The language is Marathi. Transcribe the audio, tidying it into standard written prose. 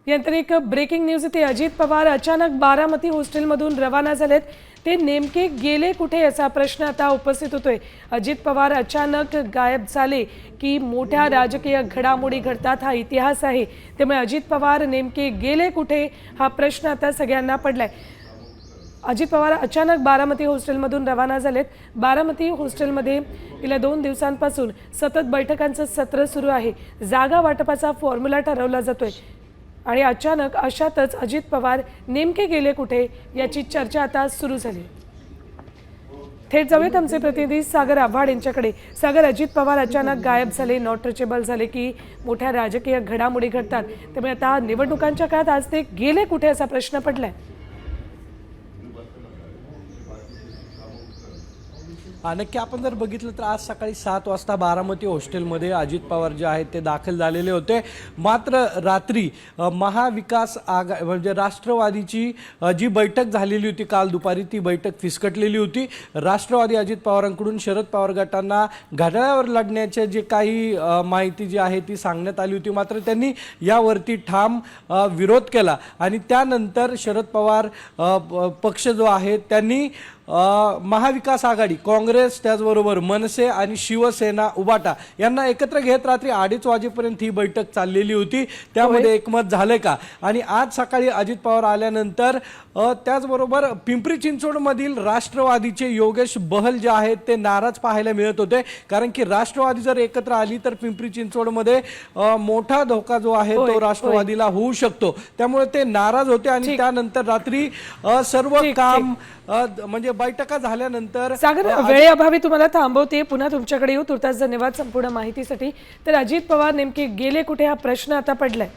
यानंतर एक ब्रेकिंग न्यूज येते। अजित पवार अचानक बारामती हॉस्टेलमधून रवाना झालेत। ते नेमके गेले कुठे असा प्रश्न आता उपस्थित होतोय। अजित पवार अचानक गायब झाले की मोठ्या राजकीय घडामोडी घडतात हा इतिहास आहे। त्यामुळे अजित पवार नेमके गेले कुठे हा प्रश्न आता सगळ्यांना पडलाय। अजित पवार अचानक बारामती हॉस्टेलमधून रवाना झालेत। बारामती हॉस्टेलमध्ये गेल्या 2 दिवसांपासून सतत बैठकांचं सत्र सुरू आहे। जागा वाटपाचा फॉर्म्युला ठरवला जातोय आणि अचानक अशातच अजित पवार नेमके गेले कुठे याची चर्चा आता सुरू झाली। थेट जाऊयात आमचे प्रतिनिधी सागर आव्हाड यांच्याकडे। सागर, अजित पवार अचानक गायब झाले, नॉट रिचेबल झाले की मोठ्या राजकीय घडामोडी घडतात, त्यामुळे आता निवडणुकांच्या काळात आज ते गेले कुठे असा प्रश्न पडलाय। नक्की आपण जर बघितलं तर आज सकाळी 7 वाजता बारामती हॉस्टेलमध्ये अजित पवार जे आहेत ते दाखल झालेले होते। मात्र रात्री महाविकास आघाडी म्हणजे राष्ट्रवादीची जी बैठक झालेली होती काल दुपारी, ती बैठक फिसकटलेली होती। राष्ट्रवादी अजित पवारांकडून शरद पवार गटांना घड्याळावर लढण्याचे जे काही माहिती जी आहे ती सांगण्यात आली होती, मात्र त्यांनी यावरती ठाम विरोध केला आणि त्यानंतर शरद पवार पक्ष जो आहे त्यांनी महाविकास आघाडी, काँग्रेस, त्याचबरोबर मनसे आणि शिवसेना उबाटा यांना एकत्र घेत रात्री 2:30 वाजेपर्यंत ही बैठक चाललेली होती। त्यामध्ये एकमत झाले का? आणि आज सकाळी अजित पवार आल्यानंतर त्याचबरोबर पिंपरी चिंचवडमधील राष्ट्रवादीचे योगेश बहल जे आहेत ते नाराज पाहायला मिळत होते, कारण की राष्ट्रवादी जर एकत्र आली तर पिंपरी चिंचवडमध्ये मोठा धोका जो आहे तो राष्ट्रवादीला होऊ शकतो। त्यामुळे ते नाराज होते आणि त्यानंतर रात्री सर्व काम म्हणजे बैठका झाल्यानंतर सागर, वेळेअभावी तुम्हाला थांबवते, पुन्हा तुमच्याकडे येऊ। तुर्तास धन्यवाद संपूर्ण माहितीसाठी। तर अजित पवार नेमके गेले कुठे हा प्रश्न आता पडलाय।